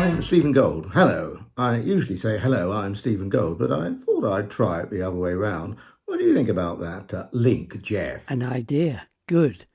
I'm Stephen Gold. Hello. I usually say hello, I'm Stephen Gold, but I thought I'd try it the other way round. What do you think about that link, Jeff? An idea. Good.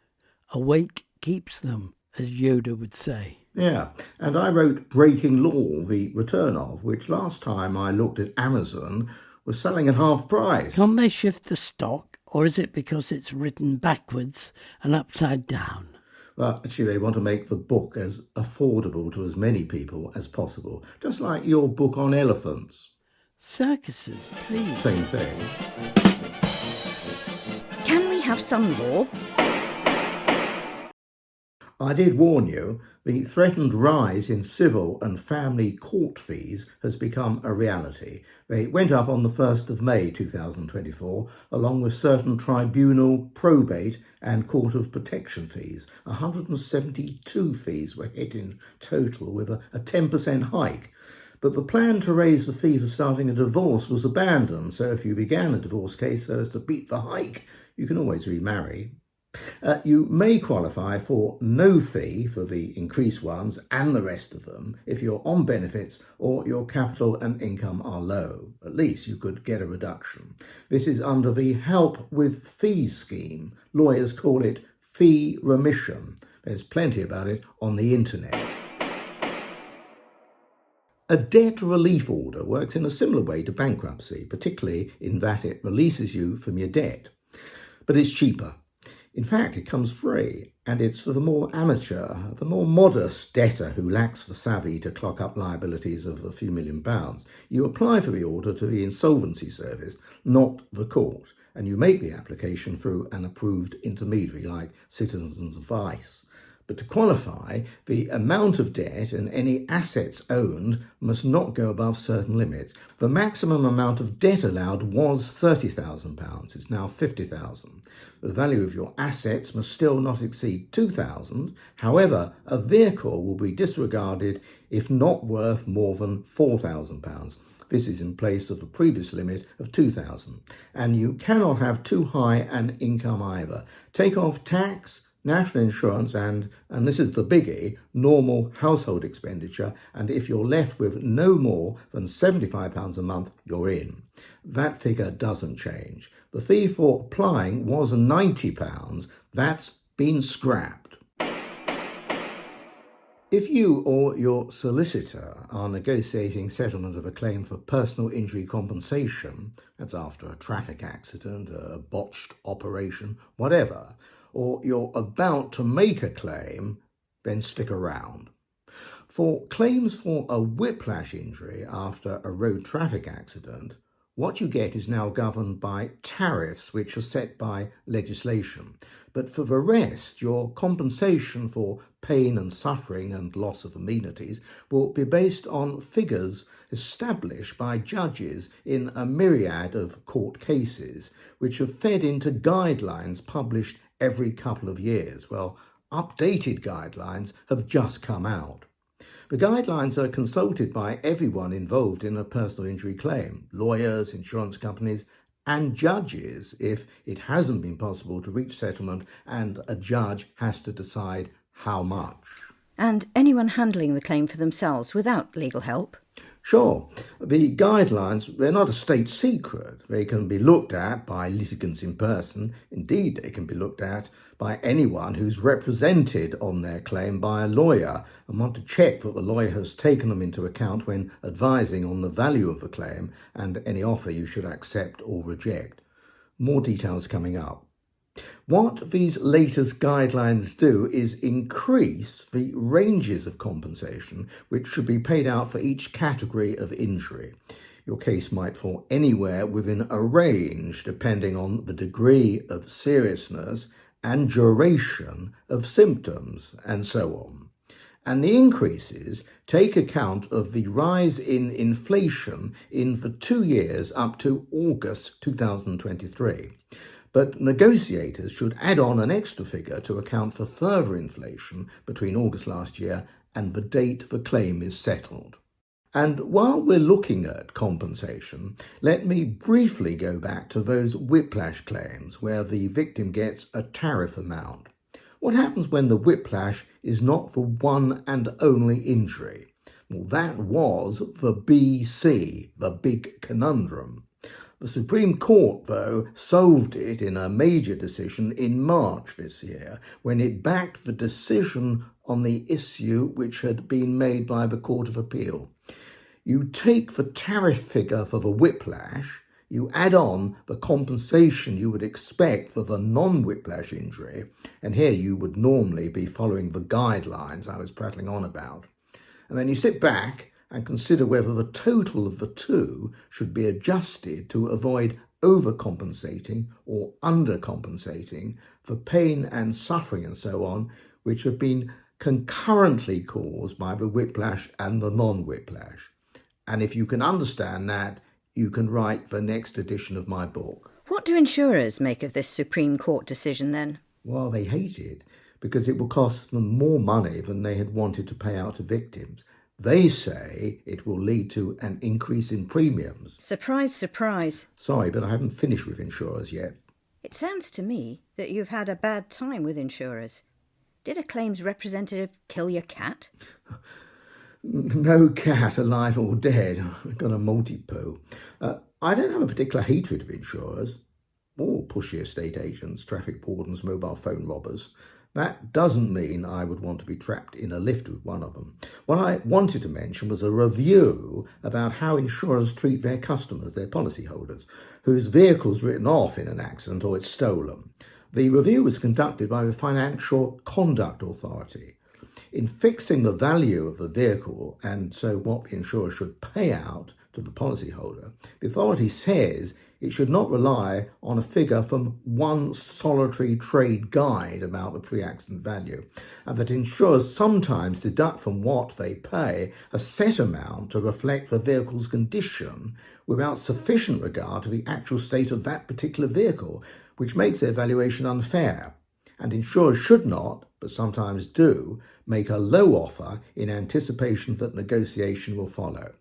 Awake keeps them, as Yoda would say. Yeah, and I wrote Breaking Law, the return of, which last time I looked at Amazon was selling at half price. Can't they shift the stock, or is it because it's written backwards and upside down? Well, actually, they want to make the book as affordable to as many people as possible, just like your book on elephants. Circuses, please. Same thing. Can we have some law? I did warn you, the threatened rise in civil and family court fees has become a reality. They went up on the 1st of May 2024, along with certain tribunal, probate and court of protection fees. 172 fees were hit in total, with a 10% hike. But the plan to raise the fee for starting a divorce was abandoned, so if you began a divorce case so as to beat the hike, you can always remarry. You may qualify for no fee for the increased ones and the rest of them if you're on benefits or your capital and income are low. At least you could get a reduction. This is under the Help with Fees scheme. Lawyers call it fee remission. There's plenty about it on the internet. A debt relief order works in a similar way to bankruptcy, particularly in that it releases you from your debt. But it's cheaper. In fact, it comes free, and it's for the more amateur, the more modest debtor who lacks the savvy to clock up liabilities of a few £1,000,000. You apply for the order to the insolvency service, not the court, and you make the application through an approved intermediary like Citizens Advice. But to qualify, the amount of debt and any assets owned must not go above certain limits. The maximum amount of debt allowed was £30,000. It's now £50,000. The value of your assets must still not exceed £2,000. However, a vehicle will be disregarded if not worth more than £4,000. This is in place of the previous limit of £2,000. And you cannot have too high an income either. Take off tax, national insurance and this is the biggie, normal household expenditure, and if you're left with no more than £75 a month, you're in. That figure doesn't change. The fee for applying was £90. That's been scrapped. If you or your solicitor are negotiating settlement of a claim for personal injury compensation, that's after a traffic accident, a botched operation, whatever, or you're about to make a claim, then stick around. For claims for a whiplash injury after a road traffic accident, what you get is now governed by tariffs which are set by legislation. But for the rest, your compensation for pain and suffering and loss of amenities will be based on figures established by judges in a myriad of court cases, which are fed into guidelines published every couple of years. Well, updated guidelines have just come out. The guidelines are consulted by everyone involved in a personal injury claim, lawyers, insurance companies, and judges if it hasn't been possible to reach settlement and a judge has to decide how much. And anyone handling the claim for themselves without legal help? Sure, the guidelines, they're not a state secret. They can be looked at by litigants in person. Indeed, they can be looked at by anyone who's represented on their claim by a lawyer and want to check that the lawyer has taken them into account when advising on the value of the claim and any offer you should accept or reject. More details coming up. What these latest guidelines do is increase the ranges of compensation which should be paid out for each category of injury. Your case might fall anywhere within a range depending on the degree of seriousness and duration of symptoms and so on. And the increases take account of the rise in inflation in the 2 years up to August 2023. But negotiators should add on an extra figure to account for further inflation between August last year and the date the claim is settled. And while we're looking at compensation, let me briefly go back to those whiplash claims where the victim gets a tariff amount. What happens when the whiplash is not for one and only injury? Well, that was the BC, the big conundrum. The Supreme Court, though, solved it in a major decision in March this year, when it backed the decision on the issue which had been made by the Court of Appeal. You take the tariff figure for the whiplash, you add on the compensation you would expect for the non-whiplash injury, and here you would normally be following the guidelines I was prattling on about. And then you sit back and consider whether the total of the two should be adjusted to avoid overcompensating or undercompensating for pain and suffering and so on, which have been concurrently caused by the whiplash and the non-whiplash. And if you can understand that, you can write the next edition of my book. What do insurers make of this Supreme Court decision then? Well, they hate it because it will cost them more money than they had wanted to pay out to victims. They say it will lead to an increase in premiums. Surprise, surprise. Sorry, but I haven't finished with insurers yet. It sounds to me that you've had a bad time with insurers. Did a claims representative kill your cat? No cat, alive or dead. I've got a multi-poo. I don't have a particular hatred of insurers, or pushy estate agents, traffic wardens, mobile phone robbers. That doesn't mean I would want to be trapped in a lift with one of them. What I wanted to mention was a review about how insurers treat their customers, their policyholders, whose vehicle's written off in an accident or it's stolen. The review was conducted by the Financial Conduct Authority. In fixing the value of the vehicle and so what the insurer should pay out to the policyholder, the authority says it should not rely on a figure from one solitary trade guide about the pre-accident value, and that insurers sometimes deduct from what they pay a set amount to reflect the vehicle's condition without sufficient regard to the actual state of that particular vehicle, which makes their valuation unfair. And insurers should not, but sometimes do, make a low offer in anticipation that negotiation will follow.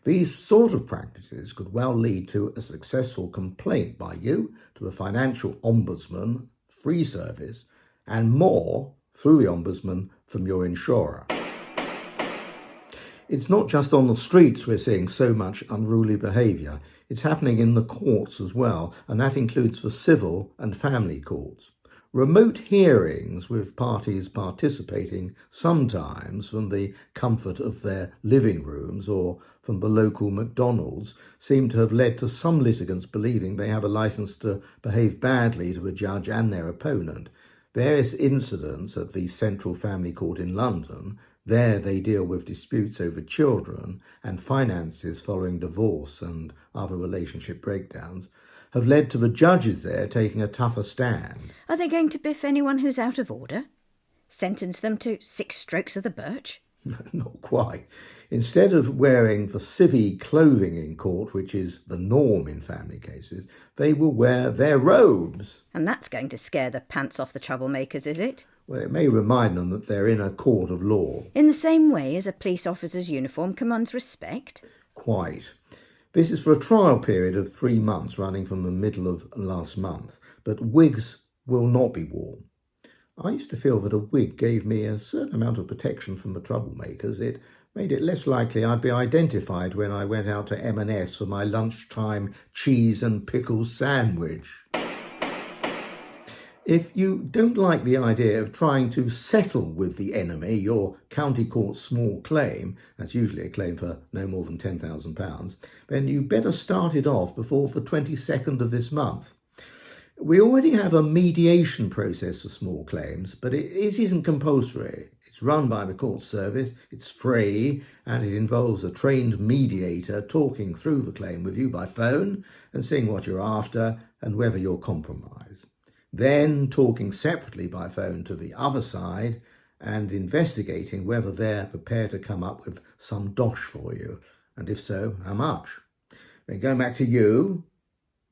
These sort of practices could well lead to a successful complaint by you to the Financial Ombudsman, free service, and more through the Ombudsman from your insurer. It's not just on the streets we're seeing so much unruly behaviour. It's happening in the courts as well, and that includes the civil and family courts. Remote hearings with parties participating sometimes from the comfort of their living rooms or from the local McDonald's seem to have led to some litigants believing they have a licence to behave badly to a judge and their opponent. Various incidents at the Central Family Court in London, there they deal with disputes over children and finances following divorce and other relationship breakdowns, have led to the judges there taking a tougher stand. Are they going to biff anyone who's out of order? Sentence them to 6 strokes of the birch? Not quite. Instead of wearing the civvy clothing in court, which is the norm in family cases, they will wear their robes. And that's going to scare the pants off the troublemakers, is it? Well, it may remind them that they're in a court of law. In the same way as a police officer's uniform commands respect? Quite. This is for a trial period of 3 months running from the middle of last month, but wigs will not be worn. I used to feel that a wig gave me a certain amount of protection from the troublemakers. It made it less likely I'd be identified when I went out to M&S for my lunchtime cheese and pickles sandwich. If you don't like the idea of trying to settle with the enemy your county court small claim, that's usually a claim for no more than £10,000, then you better start it off before the 22nd of this month. We already have a mediation process for small claims, but it isn't compulsory. It's run by the court service, it's free, and it involves a trained mediator talking through the claim with you by phone and seeing what you're after and whether you'll compromise. Then talking separately by phone to the other side and investigating whether they're prepared to come up with some dosh for you, and if so, how much. Then going back to you,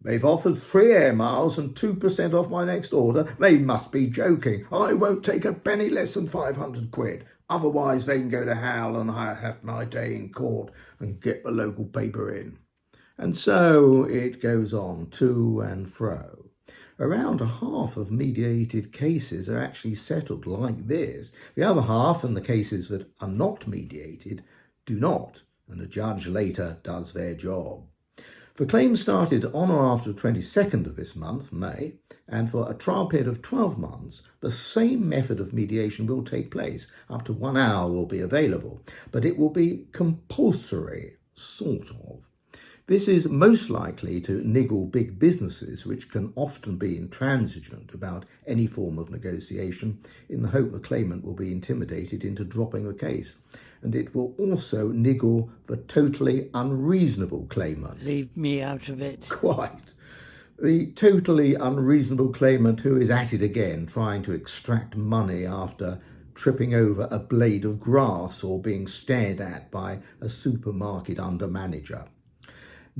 they've offered 3 air miles and 2% off my next order. They must be joking. I won't take a penny less than 500 quid. Otherwise they can go to hell and I have my day in court and get the local paper in. And so it goes on to and fro. Around half of mediated cases are actually settled like this. The other half, and the cases that are not mediated, do not, and the judge later does their job. For claims started on or after the 22nd of this month, May, and for a trial period of 12 months, the same method of mediation will take place. Up to 1 hour will be available, but it will be compulsory, sort of. This is most likely to niggle big businesses, which can often be intransigent about any form of negotiation, in the hope the claimant will be intimidated into dropping the case. And it will also niggle the totally unreasonable claimant. Leave me out of it. Quite. The totally unreasonable claimant who is at it again, trying to extract money after tripping over a blade of grass or being stared at by a supermarket under-manager.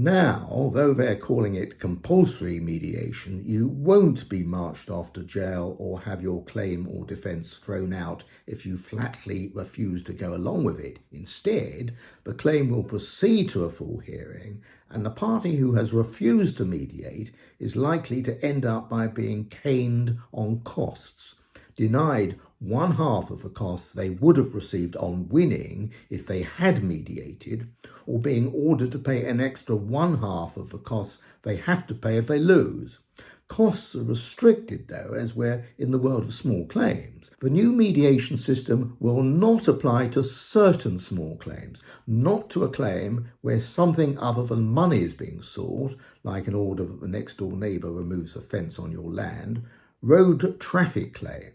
Now, though they're calling it compulsory mediation, you won't be marched off to jail or have your claim or defence thrown out if you flatly refuse to go along with it. Instead, the claim will proceed to a full hearing, and the party who has refused to mediate is likely to end up by being caned on costs, denied one half of the costs they would have received on winning if they had mediated, or being ordered to pay an extra one half of the costs they have to pay if they lose. Costs are restricted, though, as we're in the world of small claims. The new mediation system will not apply to certain small claims, not to a claim where something other than money is being sought, like an order that the next-door neighbour removes a fence on your land, road traffic claims,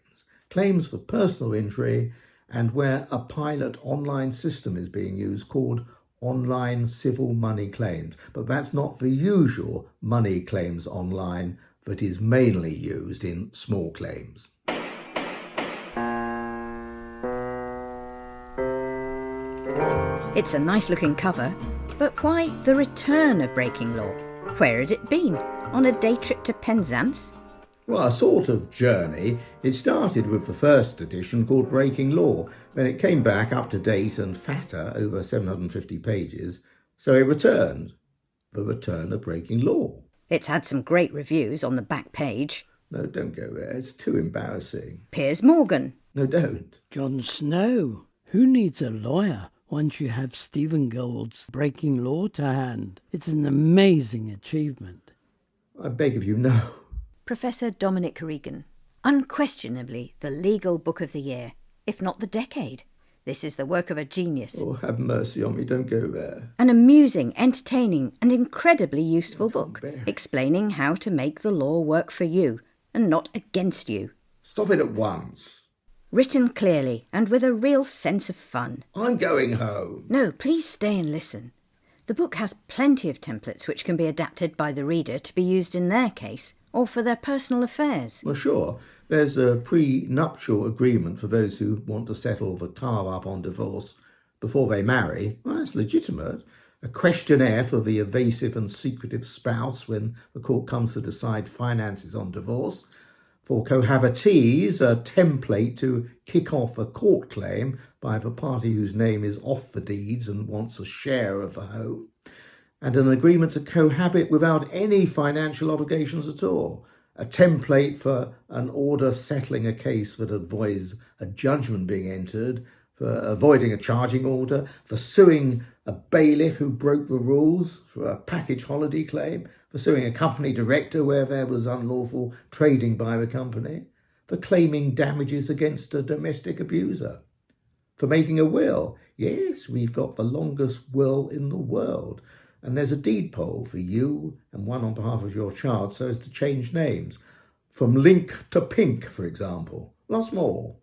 claims for personal injury, and where a pilot online system is being used called online civil money claims. But that's not the usual money claims online that is mainly used in small claims. It's a nice looking cover, but why the return of Breaking Law? Where had it been? On a day trip to Penzance? Well, a sort of journey. It started with the first edition called Breaking Law, then it came back up to date and fatter, over 750 pages, so it returned. The return of Breaking Law. It's had some great reviews on the back page. No, don't go there. It's too embarrassing. Piers Morgan. No, don't. Jon Snow. Who needs a lawyer once you have Stephen Gould's Breaking Law to hand? It's an amazing achievement. I beg of you, no. Professor Dominic Regan. Unquestionably the legal book of the year, if not the decade. This is the work of a genius. Oh, have mercy on me, don't go there. An amusing, entertaining and incredibly useful book, explaining how to make the law work for you and not against you. Stop it at once. Written clearly and with a real sense of fun. I'm going home. No, please stay and listen. The book has plenty of templates which can be adapted by the reader to be used in their case or for their personal affairs. Well, sure. There's a pre-nuptial agreement for those who want to settle the carve-up on divorce before they marry. Well, that's legitimate. A questionnaire for the evasive and secretive spouse when the court comes to decide finances on divorce. For cohabitees, a template to kick off a court claim by the party whose name is off the deeds and wants a share of the home. And an agreement to cohabit without any financial obligations at all. A template for an order settling a case that avoids a judgment being entered, for avoiding a charging order, for suing a bailiff who broke the rules, for a package holiday claim, for suing a company director where there was unlawful trading by the company, for claiming damages against a domestic abuser, for making a will. Yes, we've got the longest will in the world. And there's a deed poll for you and one on behalf of your child so as to change names. From Link to Pink, for example. Lots more.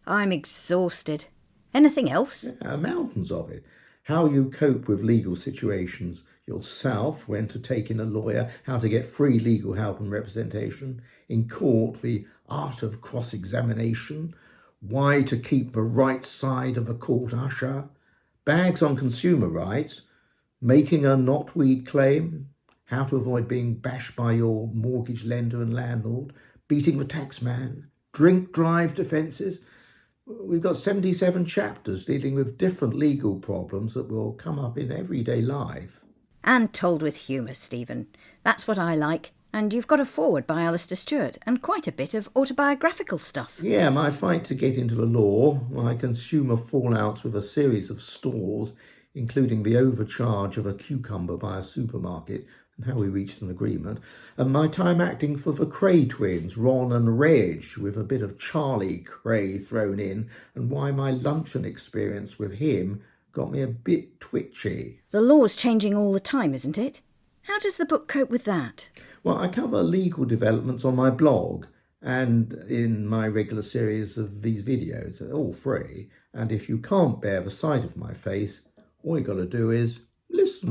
I'm exhausted. Anything else? Yeah, mountains of it. How you cope with legal situations yourself, when to take in a lawyer, how to get free legal help and representation. In court, the art of cross-examination. Why to keep the right side of a court usher. Bags on consumer rights. Making a knotweed claim, how to avoid being bashed by your mortgage lender and landlord, beating the taxman, drink drive defences. We've got 77 chapters dealing with different legal problems that will come up in everyday life. And told with humour, Stephen. That's what I like. And you've got a foreword by Alistair Stewart and quite a bit of autobiographical stuff. Yeah, my fight to get into the law, my consumer fallouts with a series of stores, including the overcharge of a cucumber by a supermarket and how we reached an agreement, and my time acting for the Cray twins, Ron and Reg, with a bit of Charlie Cray thrown in, and why my luncheon experience with him got me a bit twitchy. The law's changing all the time, isn't it? How does the book cope with that? Well, I cover legal developments on my blog and in my regular series of these videos. They're all free, and if you can't bear the sight of my face, all you got to do is listen.